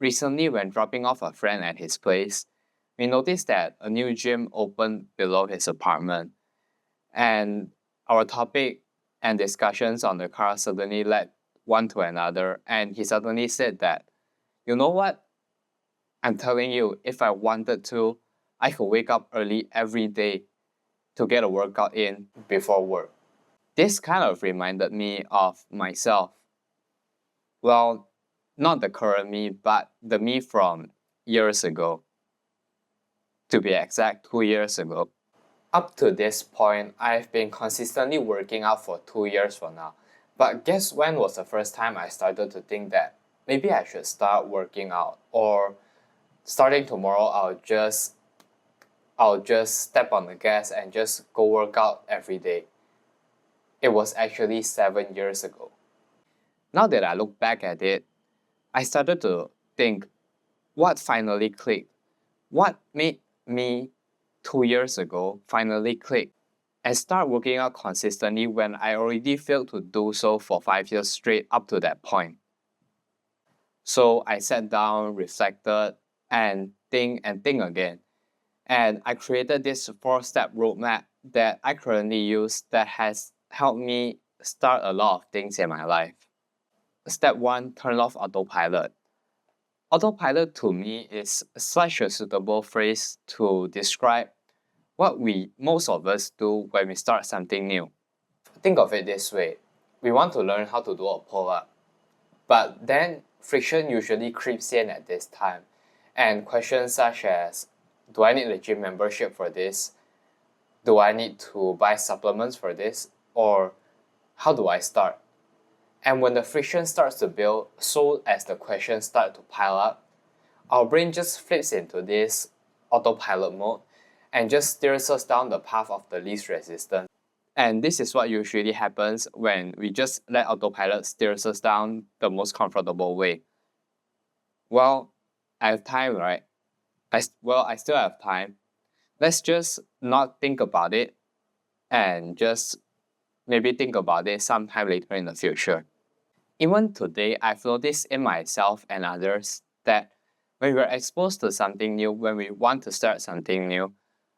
Recently, when dropping off a friend at his place, we noticed that a new gym opened below his apartment, and our topic and discussions on the car suddenly led one to another, and he suddenly said that, you know what? I'm telling you, if I wanted to, I could wake up early every day to get a workout in before work. This kind of reminded me of myself. Well, not the current me, but the me from years ago. To be exact, 2 years ago. Up to this point, I've been consistently working out for 2 years for now. But guess when was the first time I started to think that maybe I should start working out, or starting tomorrow I'll just step on the gas and just go work out every day. It was actually 7 years ago. Now that I look back at it, I started to think, what finally clicked? What made me 2 years ago finally click and start working out consistently when I already failed to do so for 5 years straight up to that point? So I sat down, reflected, and think again. And I created this 4-step roadmap that I currently use that has helped me start a lot of things in my life. Step 1, turn off autopilot. Autopilot to me is such a suitable phrase to describe what most of us do when we start something new. Think of it this way. We want to learn how to do a pull-up, but then friction usually creeps in at this time, and questions such as, do I need a gym membership for this? Do I need to buy supplements for this? Or how do I start? And when the friction starts to build, so as the questions start to pile up, our brain just flips into this autopilot mode and just steers us down the path of the least resistance. And this is what usually happens when we just let autopilot steers us down the most comfortable way. Well, I have time, right? I still have time. Let's just not think about it and just maybe think about it sometime later in the future. Even today, I've noticed in myself and others that when we're exposed to something new, when we want to start something new,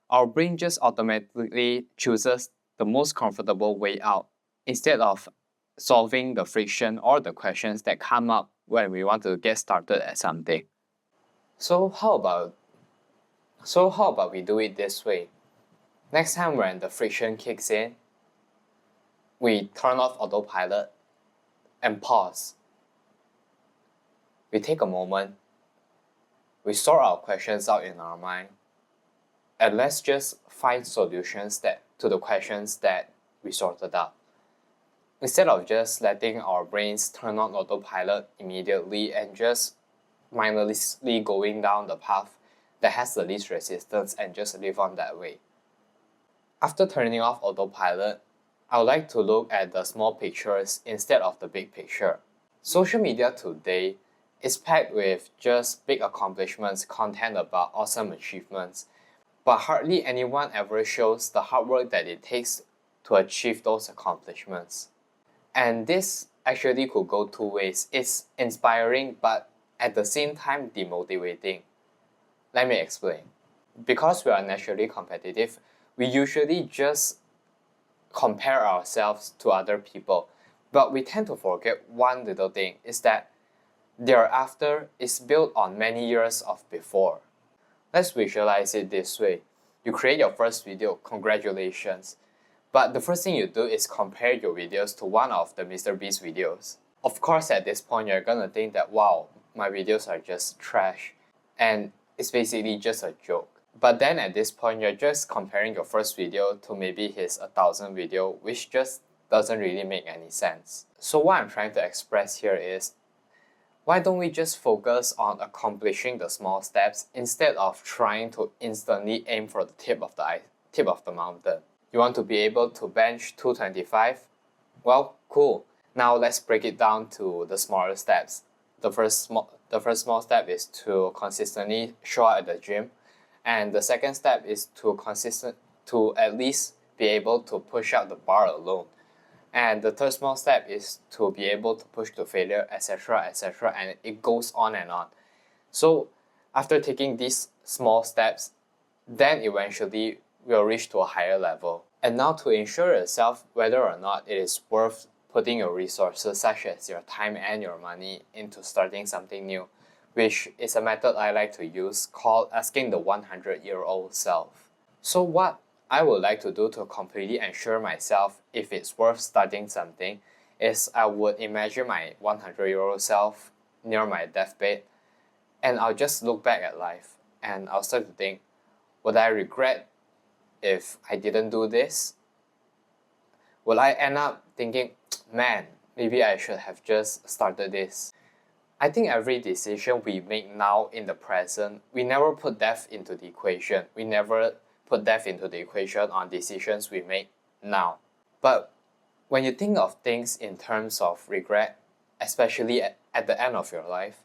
our brain just automatically chooses the most comfortable way out instead of solving the friction or the questions that come up when we want to get started at something. So how about we do it this way? Next time when the friction kicks in, we turn off autopilot and pause. We take a moment, we sort our questions out in our mind, and let's just find solutions to the questions that we sorted out. Instead of just letting our brains turn on autopilot immediately and just mindlessly going down the path that has the least resistance and just live on that way. After turning off autopilot, I would like to look at the small pictures instead of the big picture. Social media today is packed with just big accomplishments, content about awesome achievements, but hardly anyone ever shows the hard work that it takes to achieve those accomplishments. And this actually could go two ways. It's inspiring, but at the same time demotivating. Let me explain. Because we are naturally competitive, we usually just compare ourselves to other people, but we tend to forget one little thing, is that thereafter is built on many years of before. Let's visualize it this way. You create your first video, congratulations. But the first thing you do is compare your videos to one of the Mr. Beast videos. Of course, at this point, you're gonna think that, wow, my videos are just trash, and it's basically just a joke. But then at this point, you're just comparing your first video to maybe his 1,000 video, which just doesn't really make any sense. So what I'm trying to express here is, why don't we just focus on accomplishing the small steps instead of trying to instantly aim for the tip of the mountain? You want to be able to bench 225? Well, cool. Now let's break it down to the smaller steps. The first small step is to consistently show up at the gym, and the second step is to at least be able to push out the bar alone. And the third small step is to be able to push to failure, etc., etc., and it goes on and on. So after taking these small steps, then eventually we'll reach to a higher level. And now to ensure yourself whether or not it is worth putting your resources such as your time and your money into starting something new, which is a method I like to use called asking the 100-year-old self. So what I would like to do to completely ensure myself if it's worth starting something is I would imagine my 100-year-old self near my deathbed, and I'll just look back at life and I'll start to think, would I regret if I didn't do this? Will I end up thinking, man, maybe I should have just started this? I think every decision we make now in the present, we never put death into the equation. We never put death into the equation on decisions we make now. But when you think of things in terms of regret, especially at the end of your life,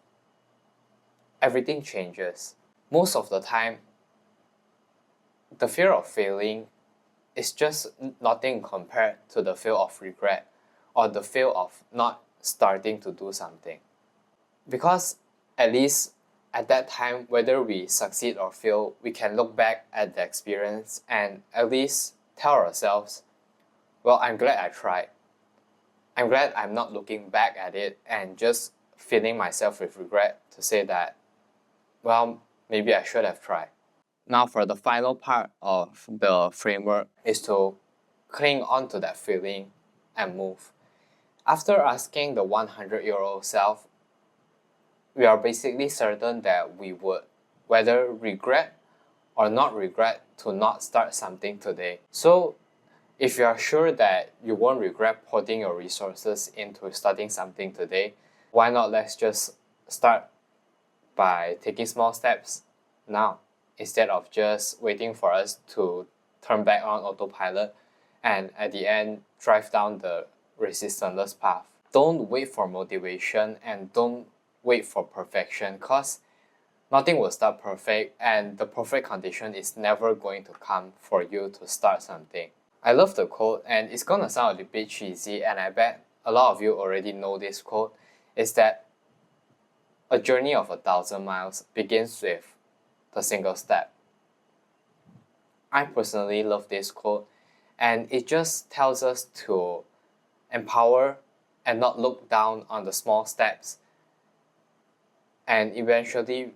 everything changes. Most of the time, the fear of failing is just nothing compared to the fear of regret or the fear of not starting to do something. Because at least at that time, whether we succeed or fail, we can look back at the experience and at least tell ourselves, well, I'm glad I tried. I'm glad I'm not looking back at it and just filling myself with regret to say that, well, maybe I should have tried. Now for the final part of the framework is to cling on to that feeling and move. After asking the 100-year-old self, we are basically certain that we would whether regret or not regret to not start something today. So if you are sure that you won't regret putting your resources into starting something today, why not let's just start by taking small steps now instead of just waiting for us to turn back on autopilot and at the end drive down the resistanceless path. Don't wait for motivation and don't wait for perfection, because nothing will start perfect and the perfect condition is never going to come for you to start something. I love the quote, and it's gonna sound a bit cheesy, and I bet a lot of you already know this quote, is that a journey of 1,000 miles begins with the single step. I personally love this quote, and it just tells us to empower and not look down on the small steps, and eventually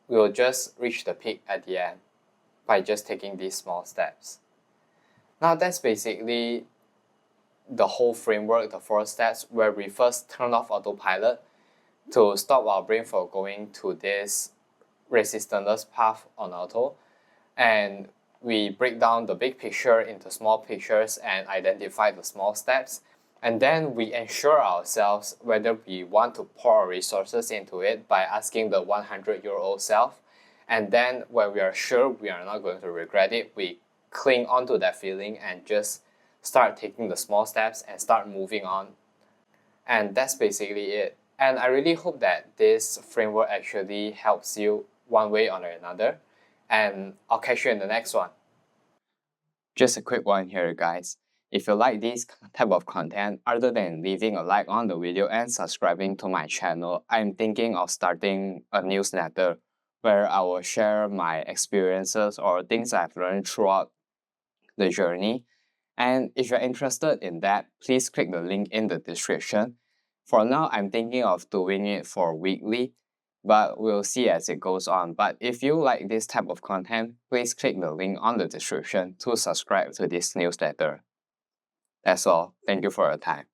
we'll just reach the peak at the end by just taking these small steps. Now that's basically the whole framework, the 4 steps, where we first turn off autopilot to stop our brain from going to this resistanceless path on auto, and we break down the big picture into small pictures and identify the small steps, and then we ensure ourselves whether we want to pour our resources into it by asking the 100-year-old self, and then when we are sure we are not going to regret it, we cling onto that feeling and just start taking the small steps and start moving on. And that's basically it. And I really hope that this framework actually helps you one way or another. And I'll catch you in the next one. Just a quick one here, guys. If you like this type of content, other than leaving a like on the video and subscribing to my channel, I'm thinking of starting a newsletter where I will share my experiences or things I've learned throughout the journey. And if you're interested in that, please click the link in the description. For now, I'm thinking of doing it for weekly, but we'll see as it goes on. But if you like this type of content, please click the link on the description to subscribe to this newsletter. That's all. Thank you for your time.